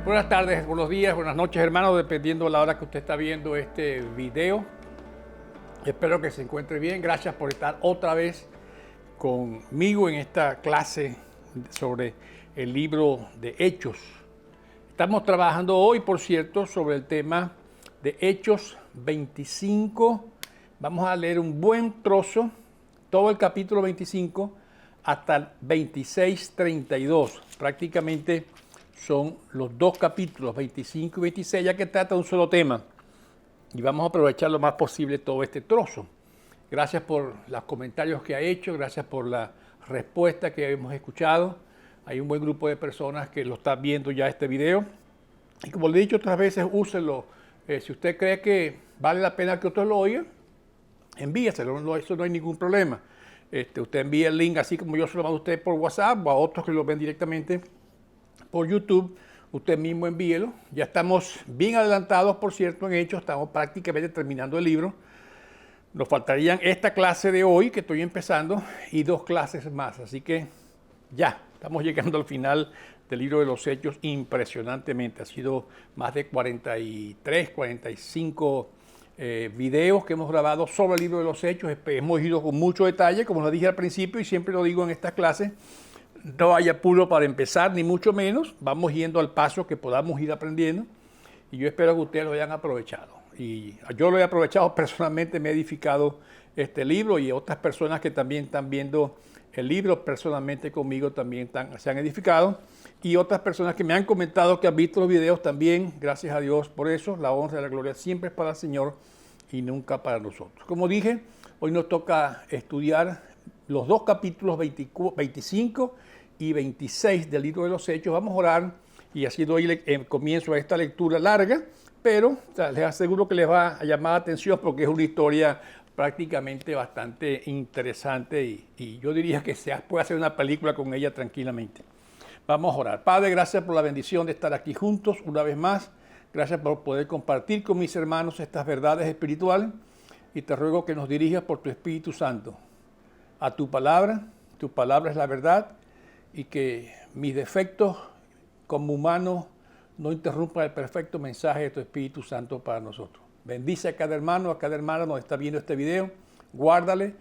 Buenas tardes, buenos días, buenas noches, hermanos, dependiendo de la hora que usted está viendo este video. Espero que se encuentre bien. Gracias por estar otra vez conmigo en esta clase sobre el libro de Hechos. Estamos trabajando hoy, por cierto, sobre el tema de Hechos 25. Vamos a leer un buen trozo, todo el capítulo 25 hasta el 26-32. Prácticamente son los dos capítulos, 25 y 26, ya que trata de un solo tema. Y vamos a aprovechar lo más posible todo este trozo. Gracias por los comentarios que ha hecho, gracias por la respuesta que hemos escuchado. Hay un buen grupo de personas que lo están viendo ya este video. Y como le he dicho otras veces, úselo. Si usted cree que vale la pena que otros lo oigan, envíeselo, eso no hay ningún problema. Usted envía el link así como yo se lo mando a usted por WhatsApp o a otros que lo ven directamente por YouTube. Usted mismo envíelo. Ya estamos bien adelantados, por cierto, en Hechos. Estamos prácticamente terminando el libro. Nos faltarían esta clase de hoy que estoy empezando y 2 clases más. Así que ya estamos llegando al final del libro de los Hechos impresionantemente. Ha sido más de 43, 45 videos que hemos grabado sobre el libro de los Hechos. Hemos ido con mucho detalle, como lo dije al principio y siempre lo digo en estas clases. No hay apuro para empezar, ni mucho menos. Vamos yendo al paso que podamos ir aprendiendo. Y yo espero que ustedes lo hayan aprovechado. Y yo lo he aprovechado personalmente, me he edificado este libro y otras personas que también están viendo el libro personalmente conmigo también se han edificado. Y otras personas que me han comentado que han visto los videos también, gracias a Dios por eso. La honra y la gloria siempre es para el Señor y nunca para nosotros. Como dije, hoy nos toca estudiar los 2 capítulos 25 y 26 del libro de los Hechos. Vamos a orar y así doy el comienzo a esta lectura larga, pero les aseguro que les va a llamar la atención porque es una historia prácticamente bastante interesante y yo diría que se puede hacer una película con ella tranquilamente. Vamos a orar. Padre, gracias por la bendición de estar aquí juntos una vez más. Gracias por poder compartir con mis hermanos estas verdades espirituales y te ruego que nos dirijas por tu Espíritu Santo a tu palabra es la verdad, y que mis defectos como humano no interrumpan el perfecto mensaje de tu Espíritu Santo para nosotros. Bendice a cada hermano, a cada hermana que está viendo este video, guárdale,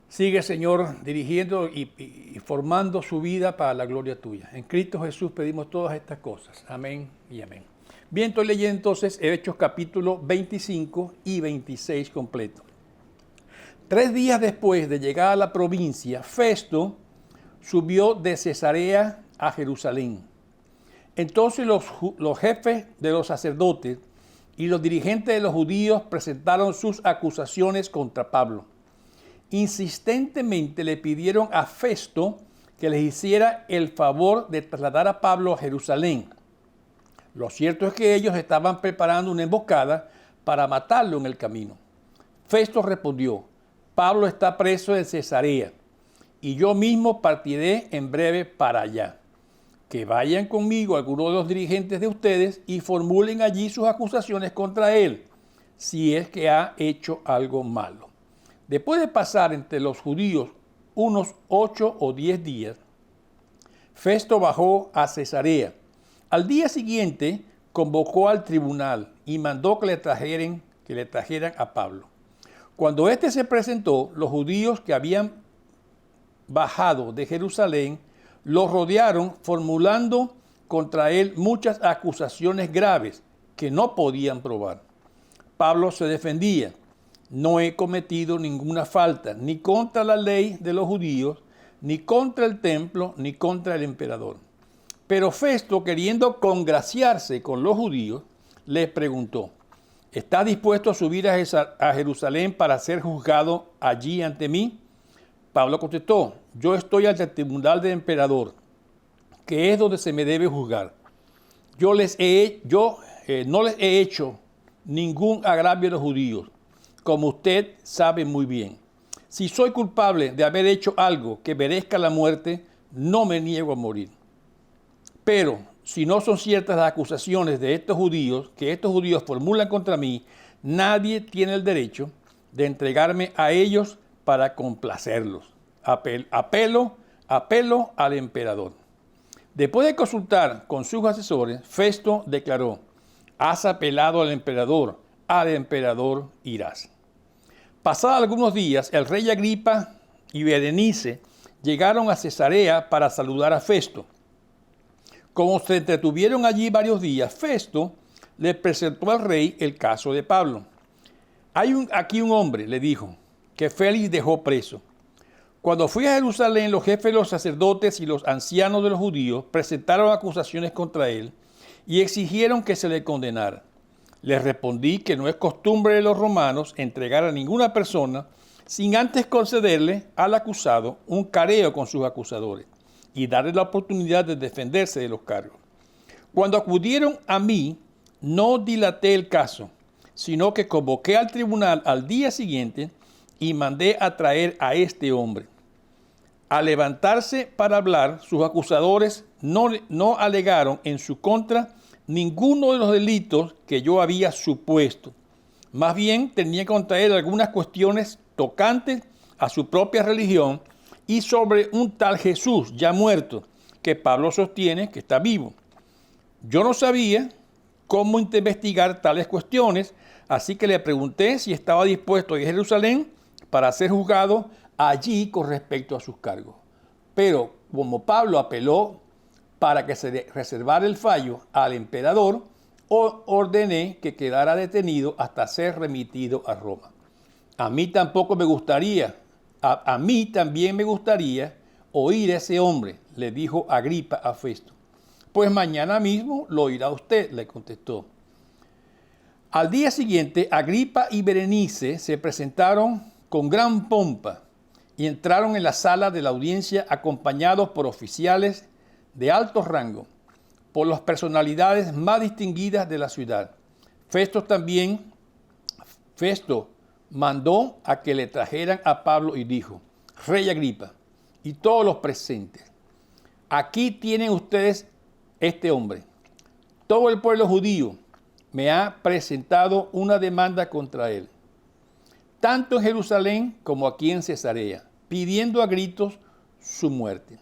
sigue, Señor, dirigiendo y formando su vida para la gloria tuya. En Cristo Jesús pedimos todas estas cosas. Amén y amén. Bien, estoy leyendo entonces Hechos capítulo 25 y 26 completo. 3 días después de llegar a la provincia, Festo subió de Cesarea a Jerusalén. Entonces los jefes de los sacerdotes y los dirigentes de los judíos presentaron sus acusaciones contra Pablo. Insistentemente le pidieron a Festo que les hiciera el favor de trasladar a Pablo a Jerusalén. Lo cierto es que ellos estaban preparando una emboscada para matarlo en el camino. Festo respondió: Pablo está preso en Cesarea y yo mismo partiré en breve para allá. Que vayan conmigo algunos de los dirigentes de ustedes y formulen allí sus acusaciones contra él, si es que ha hecho algo malo. Después de pasar entre los judíos unos 8 o 10 días, Festo bajó a Cesarea. Al día siguiente convocó al tribunal y mandó que le trajeran a Pablo. Cuando éste se presentó, los judíos que habían bajado de Jerusalén lo rodearon, formulando contra él muchas acusaciones graves que no podían probar. Pablo se defendía: no he cometido ninguna falta, ni contra la ley de los judíos, ni contra el templo, ni contra el emperador. Pero Festo, queriendo congraciarse con los judíos, les preguntó: ¿está dispuesto a subir a Jerusalén para ser juzgado allí ante mí? Pablo contestó: yo estoy ante el tribunal del emperador, que es donde se me debe juzgar. No les he hecho ningún agravio a los judíos, como usted sabe muy bien. Si soy culpable de haber hecho algo que merezca la muerte, no me niego a morir. Pero si no son ciertas las acusaciones que estos judíos formulan contra mí, nadie tiene el derecho de entregarme a ellos para complacerlos. Apelo al emperador. Después de consultar con sus asesores, Festo declaró: has apelado al emperador irás. Pasados algunos días, el rey Agripa y Berenice llegaron a Cesarea para saludar a Festo. Como se entretuvieron allí varios días, Festo le presentó al rey el caso de Pablo. Hay aquí un hombre, le dijo, que Félix dejó preso. Cuando fui a Jerusalén, los jefes de los sacerdotes y los ancianos de los judíos presentaron acusaciones contra él y exigieron que se le condenara. Les respondí que no es costumbre de los romanos entregar a ninguna persona sin antes concederle al acusado un careo con sus acusadores y darle la oportunidad de defenderse de los cargos. Cuando acudieron a mí, no dilaté el caso, sino que convoqué al tribunal al día siguiente y mandé a traer a este hombre. Al levantarse para hablar, sus acusadores no alegaron en su contra ninguno de los delitos que yo había supuesto. Más bien tenía contra él algunas cuestiones tocantes a su propia religión y sobre un tal Jesús ya muerto, que Pablo sostiene que está vivo. Yo no sabía cómo investigar tales cuestiones, así que le pregunté si estaba dispuesto a ir a Jerusalén para ser juzgado allí con respecto a sus cargos. Pero como Pablo apeló para que se reservara el fallo al emperador, ordené que quedara detenido hasta ser remitido a Roma. A mí también me gustaría oír a ese hombre, le dijo Agripa a Festo. Pues mañana mismo lo oirá usted, le contestó. Al día siguiente, Agripa y Berenice se presentaron con gran pompa y entraron en la sala de la audiencia acompañados por oficiales de alto rango, por las personalidades más distinguidas de la ciudad. Festo mandó a que le trajeran a Pablo y dijo: Rey Agripa y todos los presentes, aquí tienen ustedes este hombre. Todo el pueblo judío me ha presentado una demanda contra él, tanto en Jerusalén como aquí en Cesarea, pidiendo a gritos su muerte.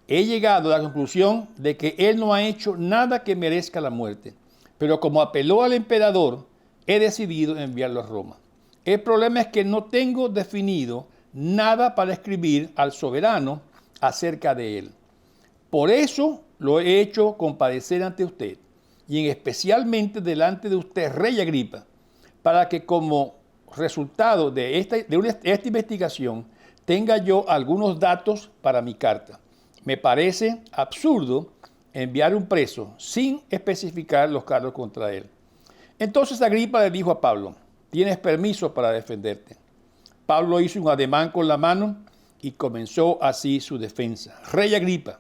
He llegado a la conclusión de que él no ha hecho nada que merezca la muerte, pero como apeló al emperador, he decidido enviarlo a Roma. El problema es que no tengo definido nada para escribir al soberano acerca de él. Por eso lo he hecho comparecer ante usted, y especialmente delante de usted, Rey Agripa, para que como resultado de esta investigación tenga yo algunos datos para mi carta. Me parece absurdo enviar un preso sin especificar los cargos contra él. Entonces Agripa le dijo a Pablo: tienes permiso para defenderte. Pablo hizo un ademán con la mano y comenzó así su defensa. Rey Agripa,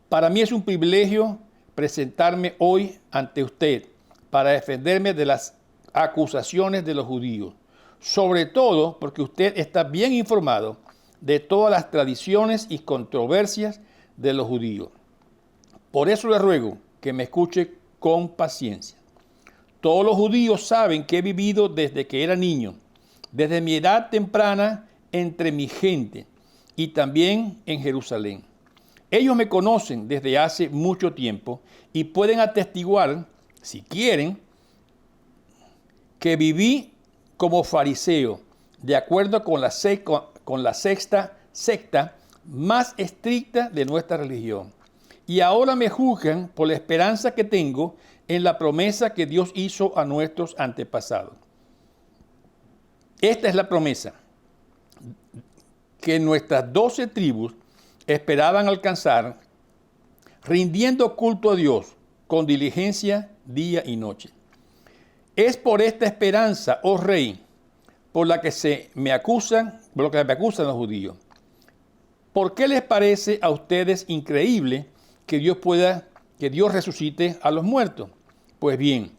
para mí es un privilegio presentarme hoy ante usted para defenderme de las acusaciones de los judíos, sobre todo porque usted está bien informado de todas las tradiciones y controversias de los judíos. Por eso le ruego que me escuche con paciencia. Todos los judíos saben que he vivido desde que era niño, desde mi edad temprana entre mi gente y también en Jerusalén. Ellos me conocen desde hace mucho tiempo y pueden atestiguar, si quieren, que viví como fariseo, de acuerdo con la sexta secta más estricta de nuestra religión. Y ahora me juzgan por la esperanza que tengo en la promesa que Dios hizo a nuestros antepasados. Esta es la promesa que nuestras 12 tribus esperaban alcanzar, rindiendo culto a Dios con diligencia día y noche. Es por esta esperanza, oh rey, por lo que me acusan los judíos. ¿Por qué les parece a ustedes increíble que Dios resucite a los muertos? Pues bien,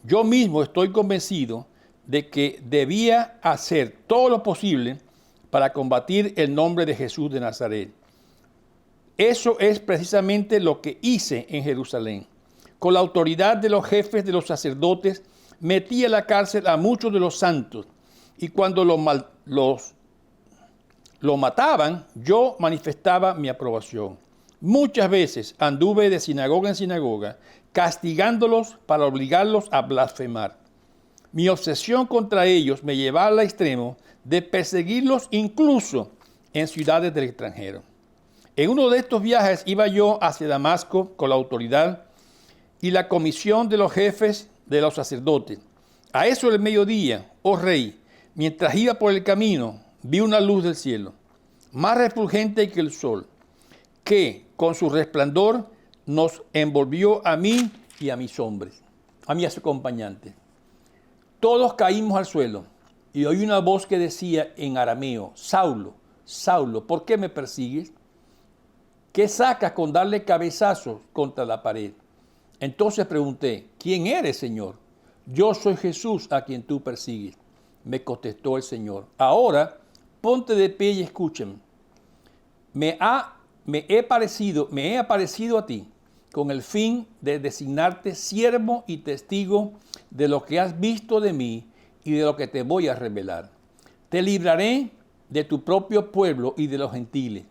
yo mismo estoy convencido de que debía hacer todo lo posible para combatir el nombre de Jesús de Nazaret. Eso es precisamente lo que hice en Jerusalén. Con la autoridad de los jefes de los sacerdotes, metí a la cárcel a muchos de los santos, y cuando lo mataban, yo manifestaba mi aprobación. Muchas veces anduve de sinagoga en sinagoga, castigándolos para obligarlos a blasfemar. Mi obsesión contra ellos me llevaba al extremo de perseguirlos incluso en ciudades del extranjero. En uno de estos viajes iba yo hacia Damasco con la autoridad y la comisión de los jefes de los sacerdotes. A eso del mediodía, oh rey, mientras iba por el camino, vi una luz del cielo, más refulgente que el sol, que con su resplandor nos envolvió a mí y a mis hombres, a mis acompañantes. Todos caímos al suelo y oí una voz que decía en arameo: Saulo, Saulo, ¿por qué me persigues? ¿Qué sacas con darle cabezazos contra la pared? Entonces pregunté: ¿quién eres, Señor? Yo soy Jesús a quien tú persigues. Me contestó el Señor: ahora ponte de pie y escúchame. Me he aparecido a ti con el fin de designarte siervo y testigo de lo que has visto de mí y de lo que te voy a revelar. Te libraré de tu propio pueblo y de los gentiles.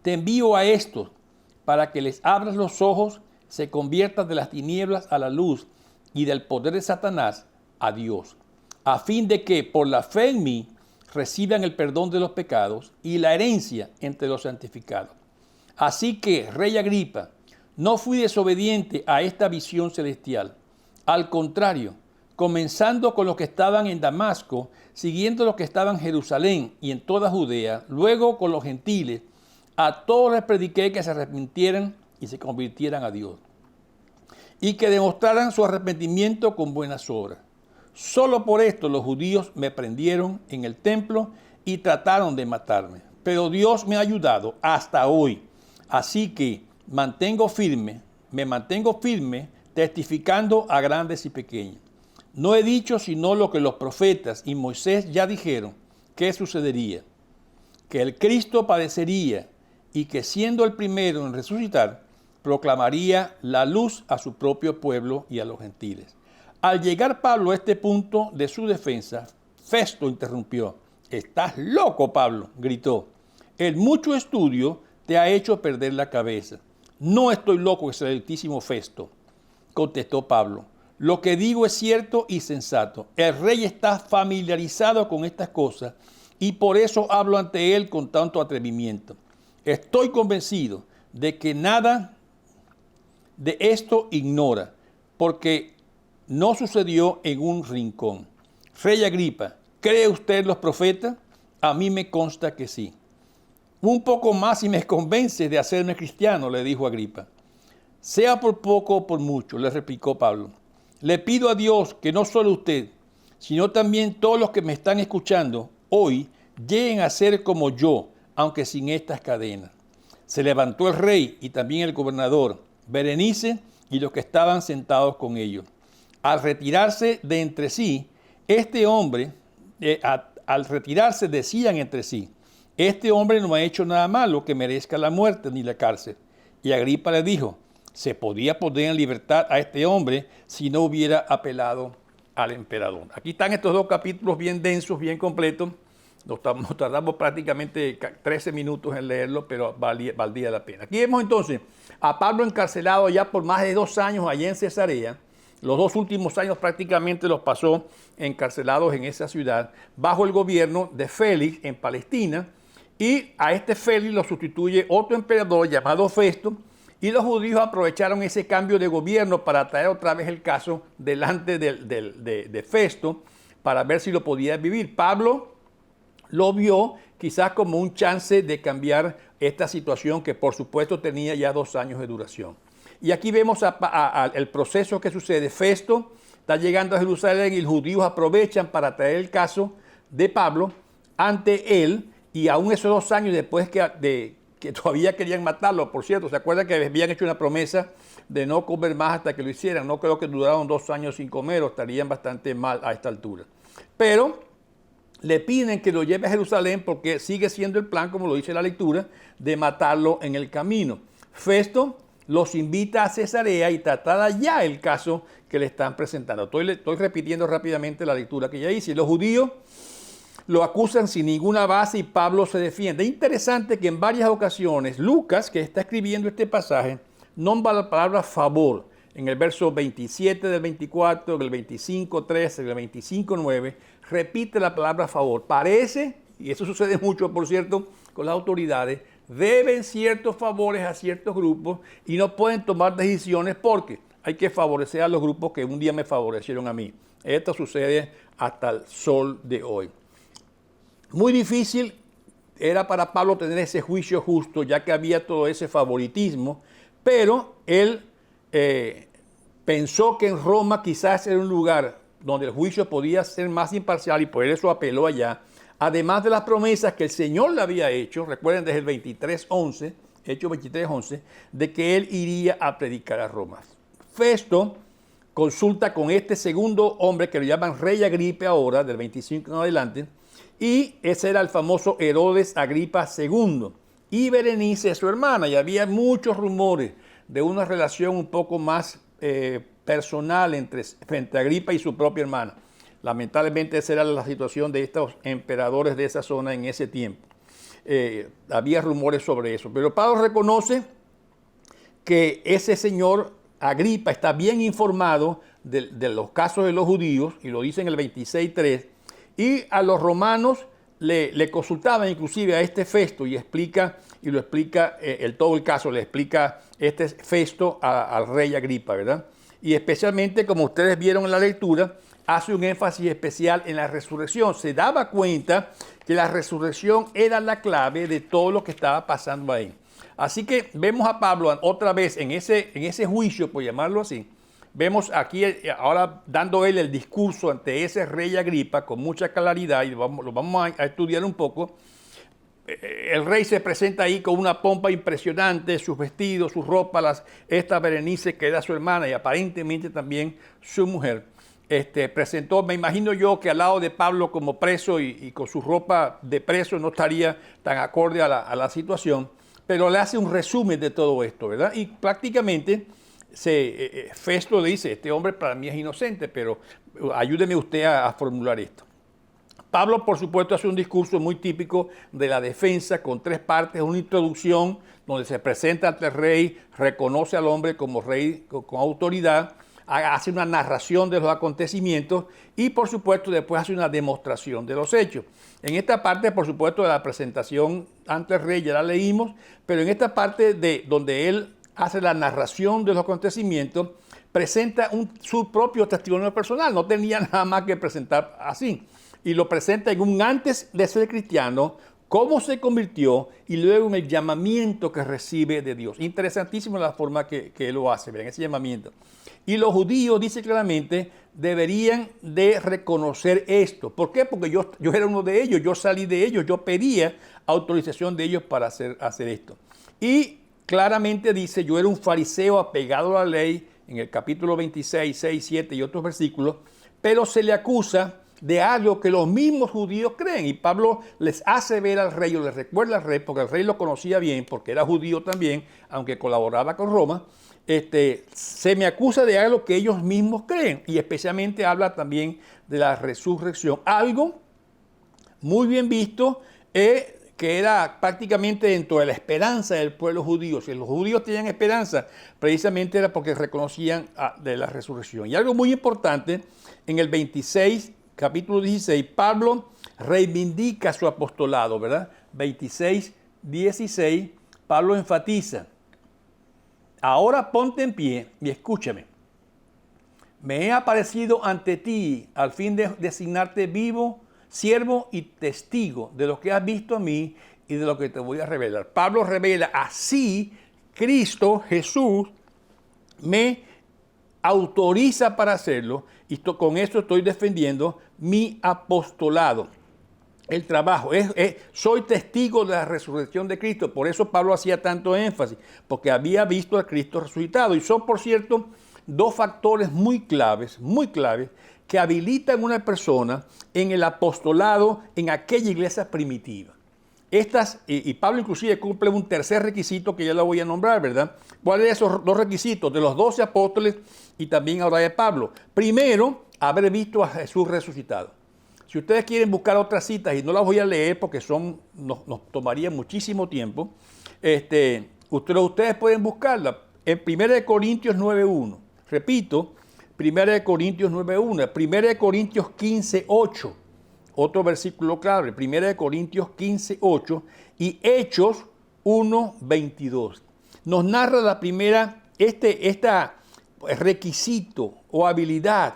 Te envío a estos para que les abras los ojos, se conviertan de las tinieblas a la luz y del poder de Satanás a Dios, a fin de que por la fe en mí reciban el perdón de los pecados y la herencia entre los santificados. Así que, Rey Agripa, no fui desobediente a esta visión celestial. Al contrario, comenzando con los que estaban en Damasco, siguiendo los que estaban en Jerusalén y en toda Judea, luego con los gentiles, a todos les prediqué que se arrepintieran y se convirtieran a Dios, y que demostraran su arrepentimiento con buenas obras. Solo por esto los judíos me prendieron en el templo y trataron de matarme. Pero Dios me ha ayudado hasta hoy. Así que me mantengo firme, testificando a grandes y pequeños. No he dicho sino lo que los profetas y Moisés ya dijeron que sucedería: que el Cristo padecería y que, siendo el primero en resucitar, proclamaría la luz a su propio pueblo y a los gentiles. Al llegar Pablo a este punto de su defensa, Festo interrumpió. «¡Estás loco, Pablo!», gritó. «El mucho estudio te ha hecho perder la cabeza». «No estoy loco, excelentísimo Festo», contestó Pablo. «Lo que digo es cierto y sensato. El rey está familiarizado con estas cosas y por eso hablo ante él con tanto atrevimiento. Estoy convencido de que nada de esto ignora, porque no sucedió en un rincón. Rey Agripa, ¿cree usted en los profetas? A mí me consta que sí». «Un poco más y me convence de hacerme cristiano», le dijo Agripa. «Sea por poco o por mucho», le replicó Pablo. «Le pido a Dios que no solo usted, sino también todos los que me están escuchando hoy lleguen a ser como yo, aunque sin estas cadenas». Se levantó el rey y también el gobernador, Berenice y los que estaban sentados con ellos. Al retirarse de entre sí, al retirarse decían entre sí: «Este hombre no ha hecho nada malo que merezca la muerte ni la cárcel». Y Agripa le dijo: «Se podía poner en libertad a este hombre si no hubiera apelado al emperador». Aquí están estos dos capítulos bien densos, bien completos. Nos tardamos prácticamente 13 minutos en leerlo, pero valdría la pena. Aquí vemos entonces a Pablo encarcelado ya por más de 2 años allá en Cesarea. Los 2 últimos años prácticamente los pasó encarcelados en esa ciudad, bajo el gobierno de Félix en Palestina. Y a este Félix lo sustituye otro emperador llamado Festo, y los judíos aprovecharon ese cambio de gobierno para traer otra vez el caso delante de Festo para ver si lo podía vivir. Pablo lo vio quizás como un chance de cambiar esta situación que por supuesto tenía ya 2 años de duración. Y aquí vemos el proceso que sucede. Festo está llegando a Jerusalén y los judíos aprovechan para traer el caso de Pablo ante él. Y aún esos 2 años después que todavía querían matarlo, por cierto, ¿se acuerdan que habían hecho una promesa de no comer más hasta que lo hicieran? No creo que duraron 2 años sin comer o estarían bastante mal a esta altura. Pero le piden que lo lleve a Jerusalén porque sigue siendo el plan, como lo dice la lectura, de matarlo en el camino. Festo los invita a Cesarea y tratará ya el caso que le están presentando. Estoy repitiendo rápidamente la lectura que ya hice. Los judíos lo acusan sin ninguna base y Pablo se defiende. Es interesante que en varias ocasiones Lucas, que está escribiendo este pasaje, nombra la palabra favor. En el verso 27 del 24, del 25:13, del 25:9, repite la palabra favor. Parece, y eso sucede mucho, por cierto, con las autoridades, deben ciertos favores a ciertos grupos y no pueden tomar decisiones porque hay que favorecer a los grupos que un día me favorecieron a mí. Esto sucede hasta el sol de hoy. Muy difícil era para Pablo tener ese juicio justo, ya que había todo ese favoritismo, pero él pensó que en Roma quizás era un lugar donde el juicio podía ser más imparcial y por eso apeló allá, además de las promesas que el Señor le había hecho, recuerden desde el 23:11, Hechos 23:11, de que él iría a predicar a Roma. Festo consulta con este segundo hombre que lo llaman Rey Agripa ahora, del 25 en adelante, y ese era el famoso Herodes Agripa II, y Berenice su hermana, y había muchos rumores de una relación un poco más personal frente a Agripa y su propia hermana. Lamentablemente esa era la situación de estos emperadores de esa zona en ese tiempo. Había rumores sobre eso, pero Pablo reconoce que ese señor Agripa está bien informado de los casos de los judíos, y lo dice en el 26:3, y a los romanos le consultaban inclusive a este Festo y lo explica todo el caso, le explica este Festo al rey Agripa, ¿verdad? Y especialmente, como ustedes vieron en la lectura, hace un énfasis especial en la resurrección. Se daba cuenta que la resurrección era la clave de todo lo que estaba pasando ahí. Así que vemos a Pablo otra vez en ese juicio, por llamarlo así. Vemos aquí ahora dando él el discurso ante ese rey Agripa con mucha claridad, y lo vamos a estudiar un poco. El rey se presenta ahí con una pompa impresionante, sus vestidos, sus ropas, esta Berenice que era su hermana y aparentemente también su mujer. Presentó, me imagino yo que al lado de Pablo como preso y con su ropa de preso no estaría tan acorde a la situación, pero le hace un resumen de todo esto, ¿verdad? Y prácticamente Festo le dice, este hombre para mí es inocente, pero ayúdeme usted a formular esto. Pablo, por supuesto, hace un discurso muy típico de la defensa con 3 partes, una introducción donde se presenta ante el rey, reconoce al hombre como rey con autoridad, hace una narración de los acontecimientos y, por supuesto, después hace una demostración de los hechos. En esta parte, por supuesto, de la presentación ante el rey ya la leímos, pero en esta parte donde él hace la narración de los acontecimientos, presenta su propio testimonio personal. No tenía nada más que presentar así. Y lo presenta en un antes de ser cristiano, cómo se convirtió y luego en el llamamiento que recibe de Dios. Interesantísimo la forma que él lo hace, vean ese llamamiento. Y los judíos, dice claramente, deberían de reconocer esto. ¿Por qué? Porque yo era uno de ellos, yo salí de ellos, yo pedía autorización de ellos para hacer esto. Y claramente dice, yo era un fariseo apegado a la ley, en el capítulo 26, 6, 7 y otros versículos, pero se le acusa de algo que los mismos judíos creen. Y Pablo les hace ver al rey, o les recuerda al rey, porque el rey lo conocía bien, porque era judío también, aunque colaboraba con Roma. Se me acusa de algo que ellos mismos creen, y especialmente habla también de la resurrección. Algo muy bien visto, que era prácticamente dentro de la esperanza del pueblo judío. Si los judíos tenían esperanza, precisamente era porque reconocían de la resurrección. Y algo muy importante, en el 26, capítulo 16, Pablo reivindica su apostolado, ¿verdad? 26, 16, Pablo enfatiza, ahora ponte en pie y escúchame. Me he aparecido ante ti al fin de designarte vivo, siervo y testigo de lo que has visto a mí y de lo que te voy a revelar. Pablo revela, así Cristo Jesús me autoriza para hacerlo, y con esto estoy defendiendo mi apostolado. El trabajo, soy testigo de la resurrección de Cristo. Por eso Pablo hacía tanto énfasis, porque había visto a Cristo resucitado. Y son, por cierto, 2 factores muy claves, que habilitan a una persona en el apostolado en aquella iglesia primitiva. Y Pablo inclusive cumple un tercer requisito que ya lo voy a nombrar, ¿verdad? ¿Cuáles son esos 2 requisitos? De los 12 apóstoles y también ahora de Pablo. Primero, haber visto a Jesús resucitado. Si ustedes quieren buscar otras citas, y no las voy a leer porque nos tomaría muchísimo tiempo, ustedes pueden buscarla en 1 Corintios 9.1. Repito, 1 Corintios 9.1, 1 Corintios 15.8, otro versículo clave, 1 Corintios 15.8 y Hechos 1.22. Nos narra la primera, requisito o habilidad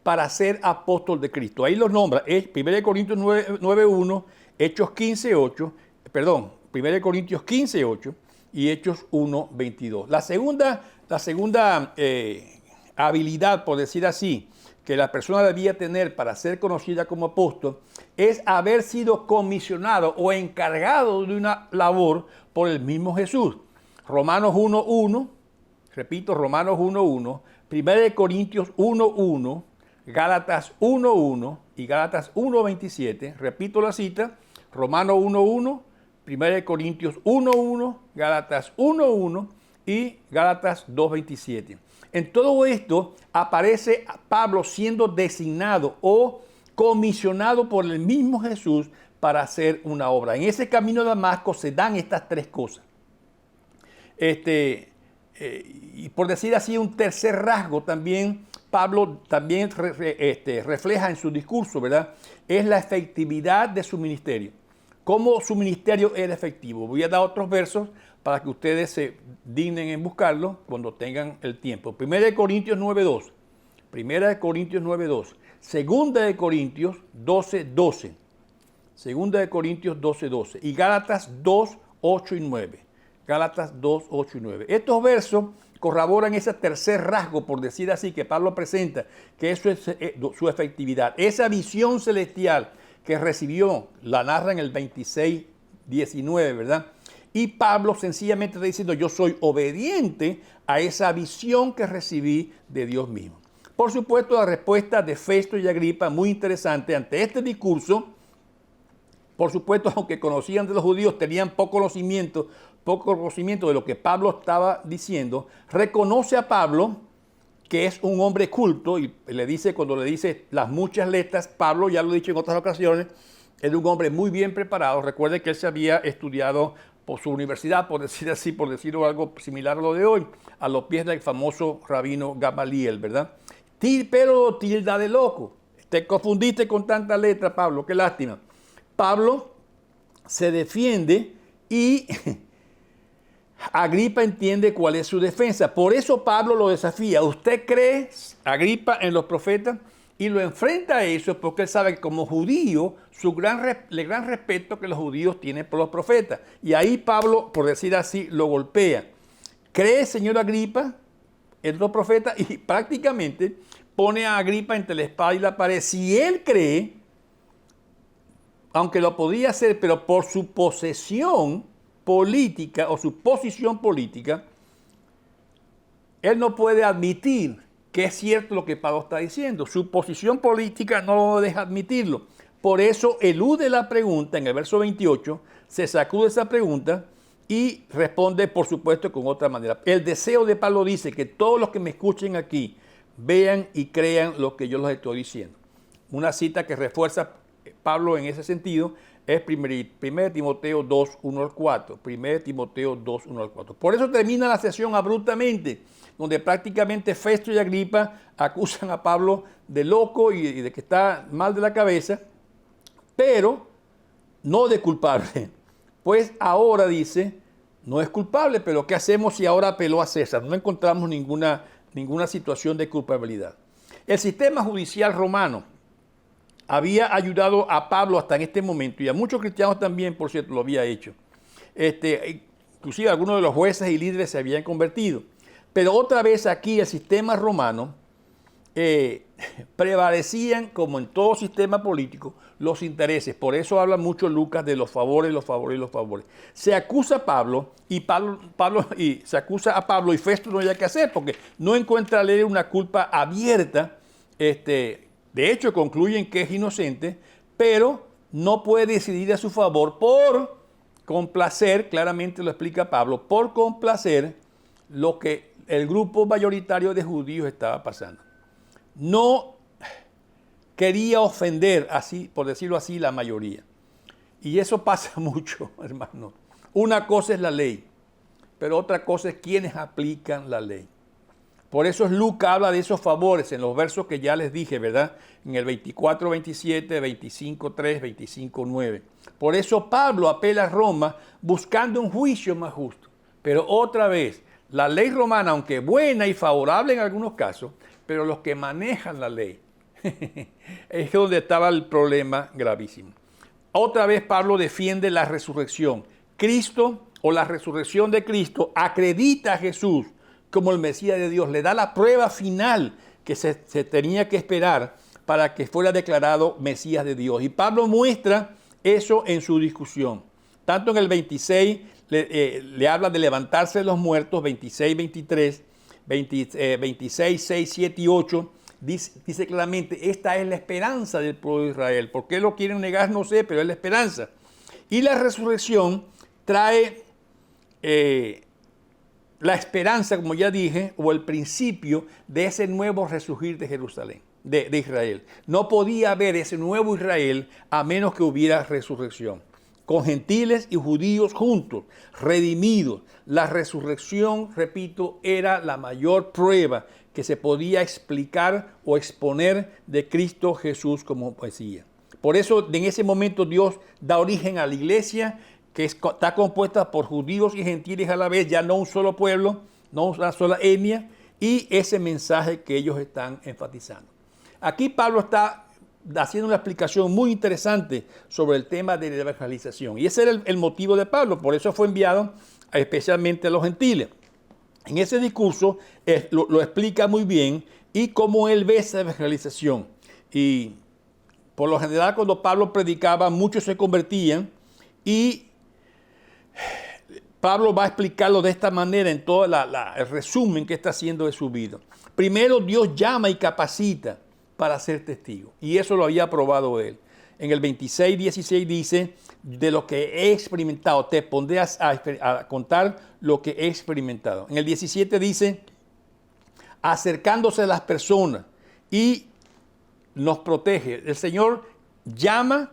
para ser apóstol de Cristo. Ahí los nombra, 1 Corintios 9.1, Hechos 15.8, 1 Corintios 15.8 y Hechos 1.22. La segunda habilidad, por decir así, que la persona debía tener para ser conocida como apóstol es haber sido comisionado o encargado de una labor por el mismo Jesús. Romanos 1.1, repito, Romanos 1.1, 1 Corintios 1.1, Gálatas 1.1 y Gálatas 1.27, repito la cita, Romanos 1.1, 1 Corintios 1.1, Gálatas 1.1 y Gálatas 2.27. En todo esto aparece Pablo siendo designado o comisionado por el mismo Jesús para hacer una obra. En ese camino de Damasco se dan estas tres cosas. Y por decir así, un tercer rasgo también, Pablo también refleja en su discurso, ¿verdad? Es la efectividad de su ministerio. ¿Cómo su ministerio era efectivo? Voy a dar otros versos para que ustedes se dignen en buscarlo cuando tengan el tiempo. 1 Corintios 9.2, 1 Corintios 9.2, 2 Corintios 12.12, 2 Corintios 12.12 y Gálatas 2.8 y 9. Gálatas 2.8 y 9. Estos versos corroboran ese tercer rasgo, por decir así, que Pablo presenta, que eso es su efectividad. Esa visión celestial que recibió, la narra en el 26.19, ¿verdad? Y Pablo sencillamente está diciendo, yo soy obediente a esa visión que recibí de Dios mismo. Por supuesto, la respuesta de Festo y Agripa, muy interesante, ante este discurso. Por supuesto, aunque conocían de los judíos, tenían poco conocimiento de lo que Pablo estaba diciendo. Reconoce a Pablo que es un hombre culto y cuando le dice las muchas letras, Pablo, ya lo he dicho en otras ocasiones, es un hombre muy bien preparado. Recuerde que él se había estudiado por su universidad, por decir así, por decirlo algo similar a lo de hoy, a los pies del famoso rabino Gamaliel, ¿verdad? Pero tilda de loco. Te confundiste con tanta letra, Pablo, qué lástima. Pablo se defiende y Agripa entiende cuál es su defensa. Por eso Pablo lo desafía. ¿Usted cree, Agripa, en los profetas? Y lo enfrenta a eso porque él sabe que como judío, el gran respeto que los judíos tienen por los profetas. Y ahí Pablo, por decir así, lo golpea. ¿Cree, señor Agripa, en los profetas? Y prácticamente pone a Agripa entre la espada y la pared. Si él cree, aunque lo podía hacer, pero por su posesión política o su posición política, él no puede admitir que es cierto lo que Pablo está diciendo. Su posición política no lo deja admitirlo. Por eso elude la pregunta en el verso 28, se sacude esa pregunta y responde, por supuesto, con otra manera. El deseo de Pablo dice que todos los que me escuchen aquí vean y crean lo que yo les estoy diciendo. Una cita que refuerza Pablo en ese sentido es 1 Timoteo 2, 1 al 4. 1 Timoteo 2, 1 al 4. Por eso termina la sesión abruptamente, donde prácticamente Festo y Agripa acusan a Pablo de loco y de que está mal de la cabeza, pero no de culpable. Pues ahora dice, no es culpable, pero ¿qué hacemos si ahora apeló a César? No encontramos ninguna situación de culpabilidad. El sistema judicial romano había ayudado a Pablo hasta en este momento, y a muchos cristianos también, por cierto, lo había hecho. Inclusive algunos de los jueces y líderes se habían convertido. Pero otra vez aquí el sistema romano prevalecían, como en todo sistema político, los intereses. Por eso habla mucho Lucas de los favores, los favores y los favores. Se acusa a Pablo y se acusa a Pablo y Festo no hay qué hacer porque no encuentra leer una culpa abierta. De hecho, concluyen que es inocente, pero no puede decidir a su favor por complacer, claramente lo explica Pablo, por complacer lo que el grupo mayoritario de judíos estaba pasando. No quería ofender, así, por decirlo así, la mayoría. Y eso pasa mucho, hermano. Una cosa es la ley, pero otra cosa es quienes aplican la ley. Por eso Lucas habla de esos favores en los versos que ya les dije, ¿verdad? En el 24, 27, 25, 3, 25, 9. Por eso Pablo apela a Roma buscando un juicio más justo. Pero otra vez, la ley romana, aunque buena y favorable en algunos casos, pero los que manejan la ley, es donde estaba el problema gravísimo. Otra vez Pablo defiende la resurrección. Cristo o la resurrección de Cristo acredita a Jesús como el Mesías de Dios, le da la prueba final que se tenía que esperar para que fuera declarado Mesías de Dios. Y Pablo muestra eso en su discusión. Tanto en el 26 le habla de levantarse de los muertos, 26, 23, 26, 6, 7 y 8, dice claramente, esta es la esperanza del pueblo de Israel. ¿Por qué lo quieren negar? No sé, pero es la esperanza. Y la resurrección trae la esperanza, como ya dije, o el principio de ese nuevo resurgir de Jerusalén, de Israel. No podía haber ese nuevo Israel a menos que hubiera resurrección. Con gentiles y judíos juntos, redimidos. La resurrección, repito, era la mayor prueba que se podía explicar o exponer de Cristo Jesús como Mesías. Por eso, en ese momento, Dios da origen a la iglesia, que está compuesta por judíos y gentiles a la vez, ya no un solo pueblo, no una sola etnia, y ese mensaje que ellos están enfatizando. Aquí Pablo está haciendo una explicación muy interesante sobre el tema de la evangelización, y ese era el motivo de Pablo, por eso fue enviado especialmente a los gentiles. En ese discurso lo explica muy bien y cómo él ve esa evangelización. Y por lo general cuando Pablo predicaba, muchos se convertían y Pablo va a explicarlo de esta manera en todo el resumen que está haciendo de su vida. Primero, Dios llama y capacita para ser testigo. Y eso lo había probado él. En el 26, 16 dice, de lo que he experimentado, te pondré a contar lo que he experimentado. En el 17 dice, acercándose a las personas y nos protege. El Señor llama,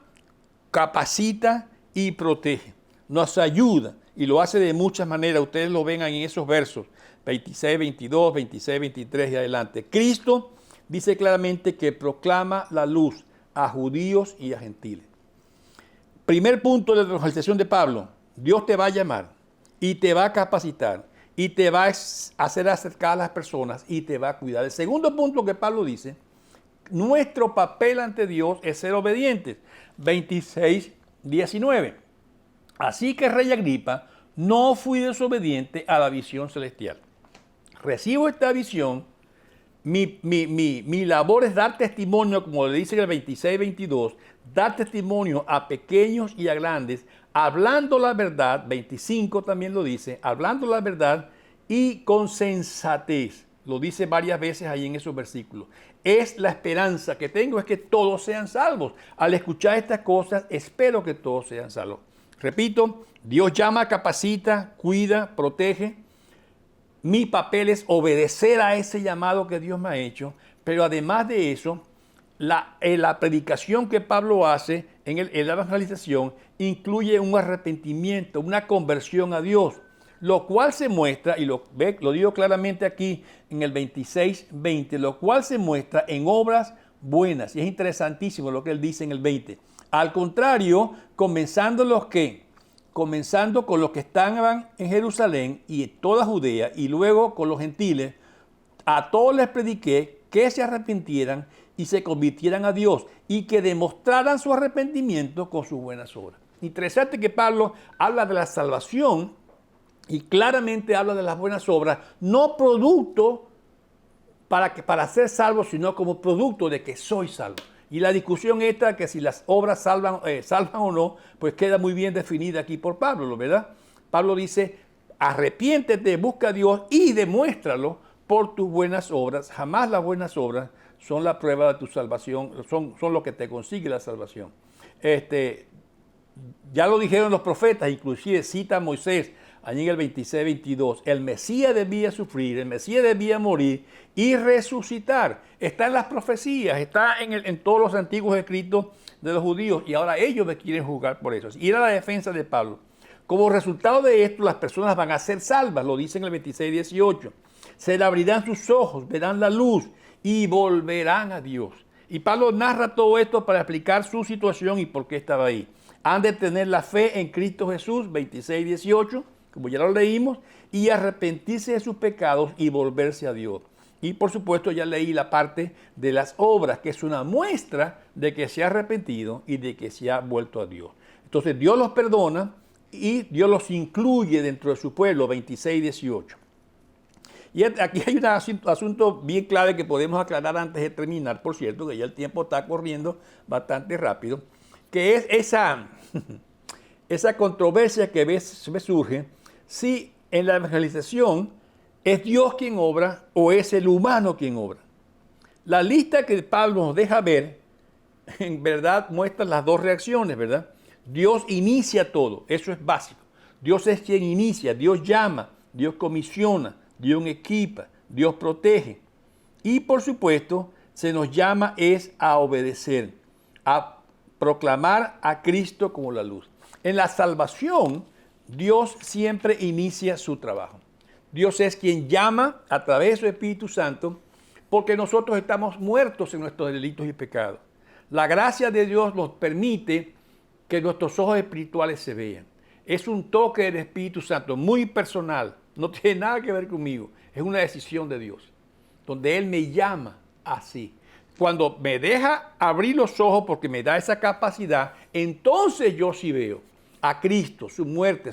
capacita y protege. Nos ayuda y lo hace de muchas maneras. Ustedes lo ven en esos versos 26, 22, 26, 23 y adelante. Cristo dice claramente que proclama la luz a judíos y a gentiles. Primer punto de la evangelización de Pablo: Dios te va a llamar y te va a capacitar y te va a hacer acercar a las personas y te va a cuidar. El segundo punto que Pablo dice: nuestro papel ante Dios es ser obedientes. 26, 19. Así que, Rey Agripa, no fui desobediente a la visión celestial. Recibo esta visión. Mi labor es dar testimonio, como le dice en el 26, 22, dar testimonio a pequeños y a grandes, hablando la verdad. 25 también lo dice, hablando la verdad y con sensatez. Lo dice varias veces ahí en esos versículos. Es la esperanza que tengo, es que todos sean salvos. Al escuchar estas cosas, espero que todos sean salvos. Repito, Dios llama, capacita, cuida, protege. Mi papel es obedecer a ese llamado que Dios me ha hecho, pero además de eso, la predicación que Pablo hace en la evangelización incluye un arrepentimiento, una conversión a Dios, lo cual se muestra, y lo digo claramente aquí en el 26, 20, lo cual se muestra en obras buenas. Y es interesantísimo lo que él dice en el 20. Al contrario, comenzando con los que estaban en Jerusalén y en toda Judea, y luego con los gentiles, a todos les prediqué que se arrepintieran y se convirtieran a Dios y que demostraran su arrepentimiento con sus buenas obras. Interesante que Pablo habla de la salvación y claramente habla de las buenas obras, no producto para ser salvo, sino como producto de que soy salvo. Y la discusión esta, que si las obras salvan o no, pues queda muy bien definida aquí por Pablo, ¿verdad? Pablo dice, arrepiéntete, busca a Dios y demuéstralo por tus buenas obras. Jamás las buenas obras son la prueba de tu salvación, son lo que te consigue la salvación. Ya lo dijeron los profetas, inclusive cita a Moisés allí en el 26-22, el Mesías debía sufrir, el Mesías debía morir y resucitar. Está en las profecías, está en todos los antiguos escritos de los judíos, y ahora ellos me quieren juzgar por eso. Y era la defensa de Pablo. Como resultado de esto, las personas van a ser salvas, lo dice en el 26-18. Se le abrirán sus ojos, verán la luz y volverán a Dios. Y Pablo narra todo esto para explicar su situación y por qué estaba ahí. Han de tener la fe en Cristo Jesús, 26-18, como ya lo leímos, y arrepentirse de sus pecados y volverse a Dios. Y por supuesto ya leí la parte de las obras, que es una muestra de que se ha arrepentido y de que se ha vuelto a Dios. Entonces Dios los perdona y Dios los incluye dentro de su pueblo, 26-18. Y aquí hay un asunto bien clave que podemos aclarar antes de terminar, por cierto, que ya el tiempo está corriendo bastante rápido, que es esa controversia que a veces surge si en la evangelización es Dios quien obra o es el humano quien obra. La lista que Pablo nos deja ver, en verdad, muestra las dos reacciones, ¿verdad? Dios inicia todo, eso es básico. Dios es quien inicia, Dios llama, Dios comisiona, Dios equipa, Dios protege. Y por supuesto, se nos llama es a obedecer, a proclamar a Cristo como la luz. En la salvación, Dios siempre inicia su trabajo. Dios es quien llama a través de su Espíritu Santo, porque nosotros estamos muertos en nuestros delitos y pecados. La gracia de Dios nos permite que nuestros ojos espirituales se vean. Es un toque del Espíritu Santo muy personal, no tiene nada que ver conmigo, es una decisión de Dios, donde Él me llama así. Cuando me deja abrir los ojos porque me da esa capacidad, entonces yo sí veo a Cristo, su muerte,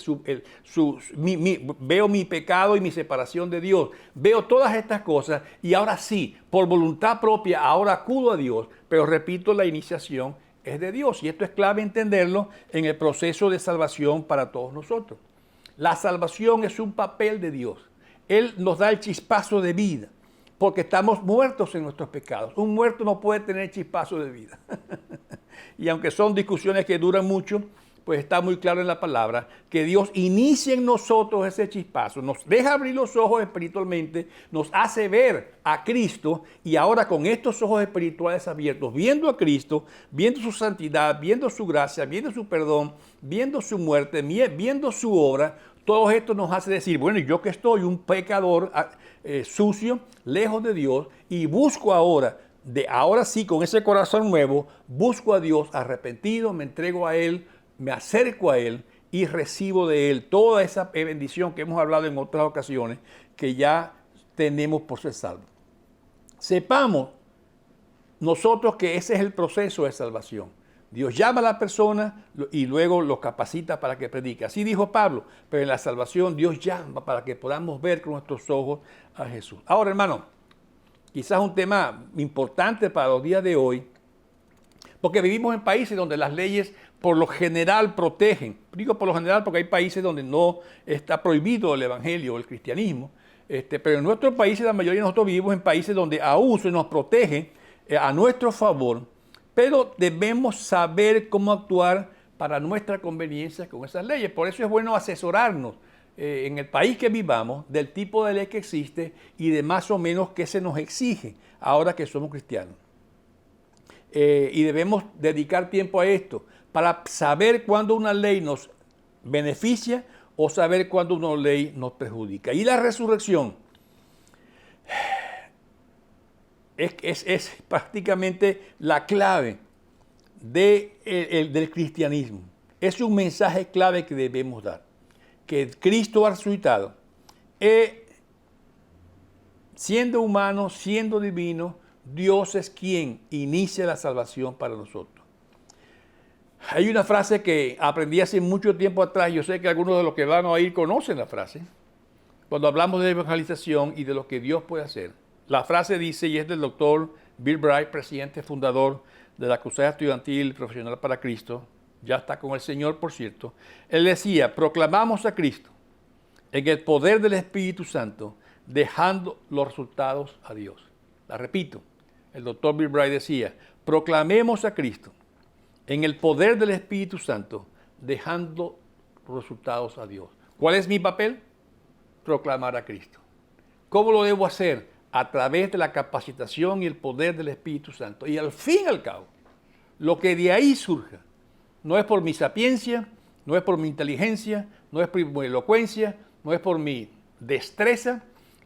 veo mi pecado y mi separación de Dios, veo todas estas cosas y ahora sí, por voluntad propia, ahora acudo a Dios, pero repito, la iniciación es de Dios y esto es clave entenderlo en el proceso de salvación para todos nosotros. La salvación es un papel de Dios. Él nos da el chispazo de vida porque estamos muertos en nuestros pecados. Un muerto no puede tener chispazo de vida. Y aunque son discusiones que duran mucho, pues está muy claro en la palabra que Dios inicia en nosotros ese chispazo, nos deja abrir los ojos espiritualmente, nos hace ver a Cristo y ahora con estos ojos espirituales abiertos, viendo a Cristo, viendo su santidad, viendo su gracia, viendo su perdón, viendo su muerte, viendo su obra, todo esto nos hace decir, bueno, yo que estoy un pecador sucio, lejos de Dios y busco ahora sí con ese corazón nuevo, busco a Dios arrepentido, me entrego a Él, me acerco a Él y recibo de Él toda esa bendición que hemos hablado en otras ocasiones que ya tenemos por ser salvos. Sepamos nosotros que ese es el proceso de salvación. Dios llama a la persona y luego lo capacita para que predique. Así dijo Pablo, pero en la salvación Dios llama para que podamos ver con nuestros ojos a Jesús. Ahora, hermano, quizás un tema importante para los días de hoy, porque vivimos en países donde las leyes por lo general protegen. Digo por lo general porque hay países donde no está prohibido el evangelio o el cristianismo, pero en nuestros países, la mayoría de nosotros vivimos en países donde aún se nos protege a nuestro favor, pero debemos saber cómo actuar para nuestra conveniencia con esas leyes. Por eso es bueno asesorarnos en el país que vivamos del tipo de ley que existe y de más o menos qué se nos exige ahora que somos cristianos. Y debemos dedicar tiempo a esto para saber cuándo una ley nos beneficia o saber cuándo una ley nos perjudica. Y la resurrección es prácticamente la clave del cristianismo. Es un mensaje clave que debemos dar. Que Cristo ha resucitado, siendo humano, siendo divino, Dios es quien inicia la salvación para nosotros. Hay una frase que aprendí hace mucho tiempo atrás, yo sé que algunos de los que van a oír conocen la frase, cuando hablamos de evangelización y de lo que Dios puede hacer. La frase dice, y es del doctor Bill Bright, presidente fundador de la Cruzada Estudiantil Profesional para Cristo, ya está con el Señor, por cierto. Él decía, proclamamos a Cristo en el poder del Espíritu Santo, dejando los resultados a Dios. La repito, el doctor Bill Bright decía, proclamemos a Cristo en el poder del Espíritu Santo, dejando los resultados a Dios. ¿Cuál es mi papel? Proclamar a Cristo. ¿Cómo lo debo hacer? A través de la capacitación y el poder del Espíritu Santo. Y al fin y al cabo, lo que de ahí surja, no es por mi sapiencia, no es por mi inteligencia, no es por mi elocuencia, no es por mi destreza,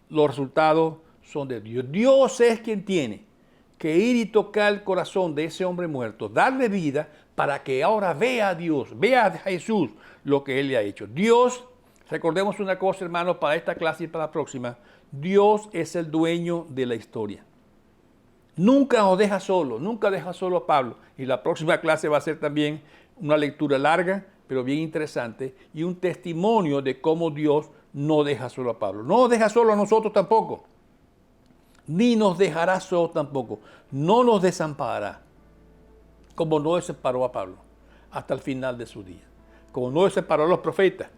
los resultados son de Dios. Dios es quien tiene que ir y tocar el corazón de ese hombre muerto, darle vida para que ahora vea a Dios, vea a Jesús lo que Él le ha hecho. Dios, recordemos una cosa, hermanos, para esta clase y para la próxima, Dios es el dueño de la historia. Nunca nos deja solo, nunca deja solo a Pablo. Y la próxima clase va a ser también una lectura larga, pero bien interesante, y un testimonio de cómo Dios no deja solo a Pablo. No nos deja solo a nosotros tampoco, ni nos dejará solo tampoco. No nos desamparará, como no separó a Pablo hasta el final de su día. Como no separó a los profetas,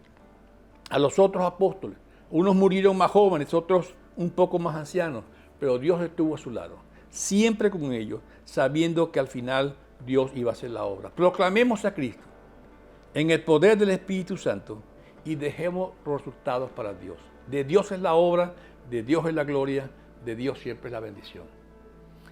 a los otros apóstoles. Unos murieron más jóvenes, otros un poco más ancianos, pero Dios estuvo a su lado, siempre con ellos, sabiendo que al final Dios iba a hacer la obra. Proclamemos a Cristo en el poder del Espíritu Santo y dejemos los resultados para Dios. De Dios es la obra, de Dios es la gloria, de Dios siempre es la bendición.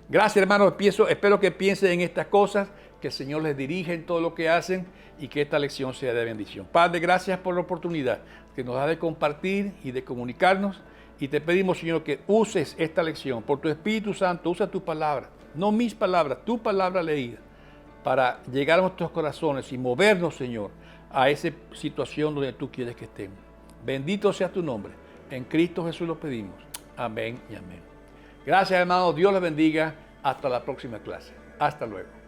Gracias, hermanos. Espero que piensen en estas cosas, que el Señor les dirija en todo lo que hacen y que esta lección sea de bendición. Padre, gracias por la oportunidad que nos da de compartir y de comunicarnos. Y te pedimos, Señor, que uses esta lección por tu Espíritu Santo. Usa tu palabra, no mis palabras, tu palabra leída, para llegar a nuestros corazones y movernos, Señor, a esa situación donde tú quieres que estemos. Bendito sea tu nombre. En Cristo Jesús lo pedimos. Amén y amén. Gracias, hermanos. Dios les bendiga. Hasta la próxima clase. Hasta luego.